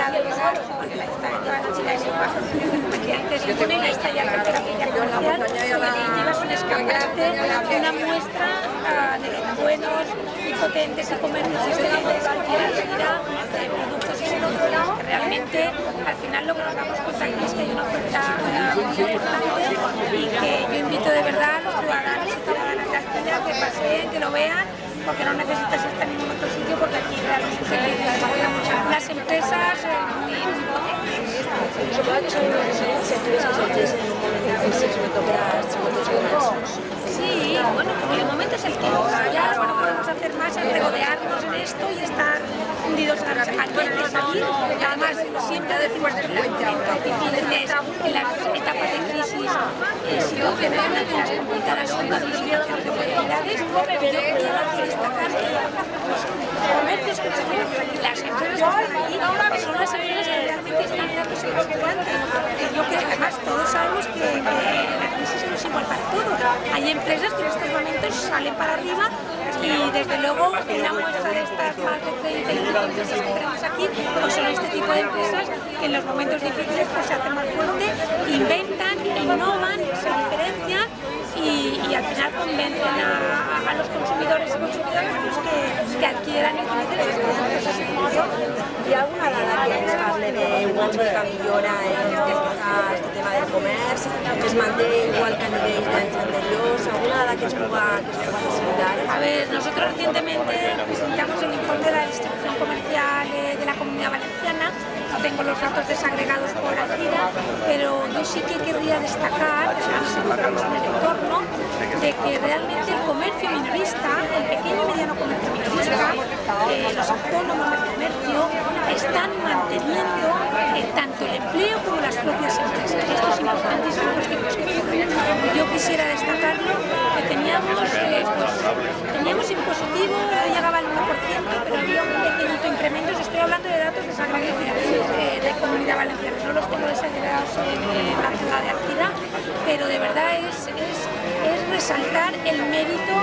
encantado porque la antes se pone esta ya cartera comercial y llevas un escaparate, una muestra de buenos y potentes y comercios existentes que quieras ir de productos y servicios que realmente al final lo que nos damos cuenta aquí es que hay una oferta muy importante y que yo invito de verdad a los ciudadanos y ciudadanas de Alcira que paseen, que lo vean, porque no necesitas estar en ningún otro sitio, porque aquí realmente las empresas muy potentes. Sí, bueno, el momento es el que ya bueno, podemos hacer más es regodearnos en esto y estar hundidos en la mesa. Aquí hay que salir, además siempre decimos que en los momentos difíciles, en las etapas de crisis, si tú tienes una de las complicadas son las oportunidades, pero yo quiero aquí destacar que los comercios que están aquí, las empresas que están aquí, son las empresas que realmente están dándose más adelante. Yo que además todos sabemos que la crisis no es igual para todos. Hay empresas que en estos momentos salen para arriba y desde luego una muestra de estas más de 30 empresas que tenemos aquí pues son este tipo de empresas que en los momentos difíciles pues se hacen más fuertes, inventan, innovan, se diferencian y al final convencen a los consumidores y consumidoras pues, que adquieran y utilicen las empresas. Hi ha alguna dada que ens parli d'una mica millora en este tema del comerç, que es manté igual que a nivells d'anys anteriors, alguna dada que es puga facilitar? A ver, nosotros recientemente presentamos el informe de la distribución comercial de la Comunidad Valenciana. No tengo los datos desagregados por Alcira, pero yo sí que querría destacar, nos encontramos en el entorno, de que realmente el comercio minorista, el pequeño y mediano comercio minorista, los autónomos del comercio, están manteniendo tanto el empleo como las propias empresas. Esto es importantísimo en los tiempos que corren. Yo quisiera destacarlo, que teníamos impositivo, llegaba al 1%, pero había un pequeñito incremento. Estoy hablando de datos desagregados de Comunidad Valenciana, no los tengo desagregados en la ciudad de Alcira, pero de verdad es resaltar el mérito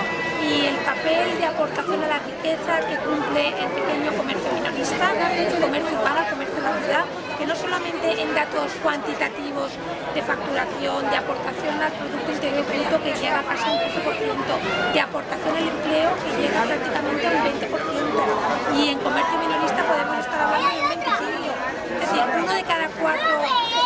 y el papel de aportación a la riqueza que cumple el pequeño comercio minorista, el comercio urbano, el comercio de la ciudad, que no solamente en datos cuantitativos de facturación, de aportación al Producto Interior Bruto que llega casi a un 15%, de aportación al empleo que llega prácticamente a un 20%, y en comercio minorista podemos estar hablando de un 25%. Es decir, 1 de cada 4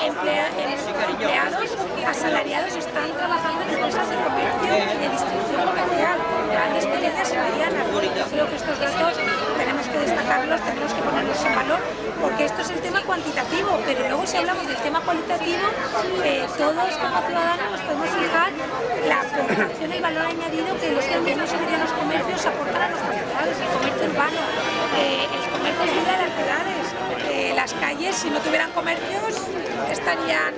empleados asalariados están trabajando en empresas de comercio y de distribución comercial, grandes, pequeñas y medianas. Yo creo que estos datos tenemos que destacarlos, tenemos que ponerlos en valor, porque esto es el tema cuantitativo, pero luego si hablamos del tema cualitativo, todos como ciudadanos nos podemos fijar la aportación, el valor añadido que los pequeños y medianos comercios aportan a nuestras ciudades, el comercio urbano, el comercio es vida de las ciudades. Las calles, si no tuvieran comercios,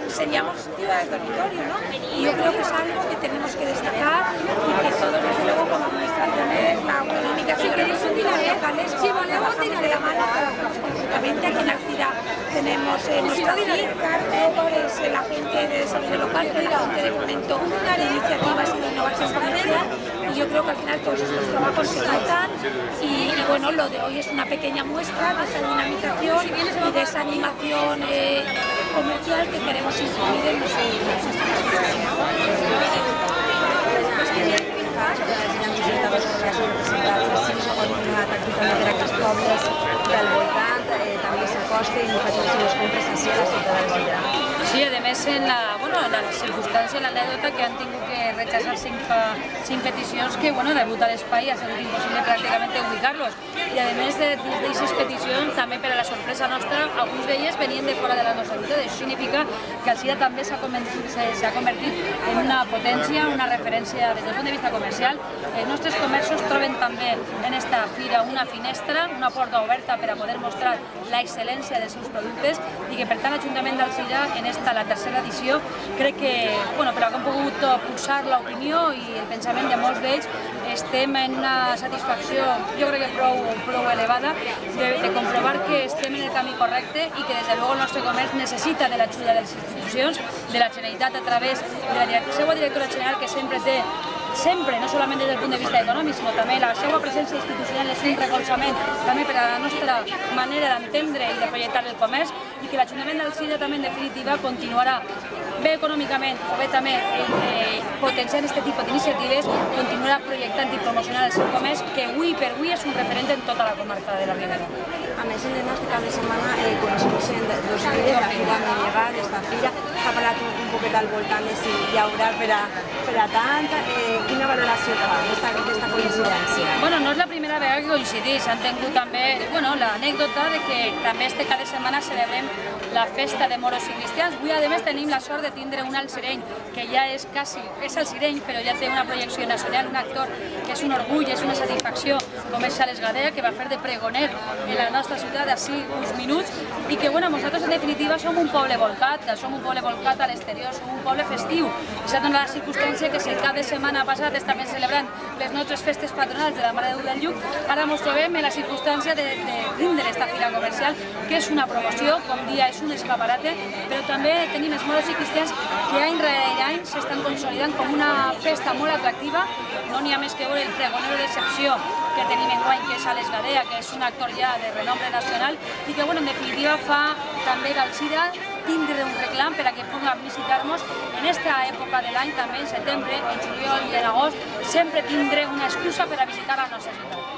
seríamos ciudades dormitorio, ¿no? Y yo creo que es algo que tenemos que destacar y que todos, desde luego, como administraciones, la autonómica, y los locales, trabajamos de la mano, trabajamos conjuntamente. Aquí en Alcira tenemos nuestra CIR, que es el agente de desarrollo local, que es el agente de fomento de iniciativas y de innovación comercial. Y yo creo que al final todos estos trabajos se notan y bueno, lo de hoy es una pequeña muestra de esa dinamización y de esa animación comercial que queremos incluir en nuestra del voltant, també s'acosta i facin les compres així a la ciutadania. Sí, a més, en la circumstància, l'anècdota que han tingut que rechazar 5 peticions que, degut a l'espai ha sigut impossible pràcticament ubicar-los. I a més d'aquestes peticions, també per a la sorpresa nostra, alguns d'elles venien de fora de la nostra ciutat. Això significa que Alcira també s'ha convertit en una potència, una referència des del punt de vista comercial. Els nostres comerços troben també en esta fira una finestra, una porta oberta per a poder mostrar l'excel·lència dels seus productes i que, per tant, l'Ajuntament d'Alcira, en la tercera edició, crec que, per haver pogut pulsar l'opinió i el pensament de molts d'ells, estem en una satisfacció, jo crec que prou elevada, de comprovar que estem en el camí correcte i que, des de luego, el nostre comerç necessita de l'ajuda de les institucions, de la Generalitat a través de la seva directora general, que sempre té, no solament des del punt de vista econòmic, sinó també la seva presència institucional és un recolzament també per a la nostra manera d'entendre i de projectar el comerç, i que l'Ajuntament d'Alzira també en definitiva continuarà bé econòmicament o bé també potenciant aquest tipus d'iniciatives, continuarà projectant i promocionant el seu comerç, que avui per avui és un referent en tota la comarca de la Ribera. A més, este cap de setmana coneixem dos fires, la Fira Medieval, esta fira, s'ha parlat un poquet al voltant de si hi haurà per a tant. Quina valoració fa d'aquesta coincidència? Bueno, no és la primera vegada que coincidís, han tingut també l'anècdota de que també este cap de setmana celebrem la festa de moros i cristians. Avui, a més, tenim la sort de tindre un alzireny que ja és alzireny, però ja té una projecció nacional, un actor que és un orgull, és una satisfacció, com és Sales Gadea, que va fer de pregoner en la nostra ciutat d'ací uns minuts, i que nosaltres en definitiva som un poble volcat a l'exterior, som un poble festiu. I s'ha donat la circumstància que si el cap de setmana passat estem celebrant les nostres festes patronals de la Mare de Déu del Lluc, ara ens trobem en la circumstància de tindre aquesta fira comercial, que és una promoció, com dia és un escaparate, però també tenim els moros i cristians que any rere any s'estan consolidant com una festa molt atractiva. No n'hi ha més que veure el pregonero d'excepció que tenim enguany, que és Sales Gadea, que és un actor ja de renombre nacional, i que en definitiva fa també d'Alzira tindre un reclam per a que puguem visitar-nos en aquesta època de l'any, també en setembre, en juliol i en agost, sempre tindre una excusa per a visitar la nostra ciutat.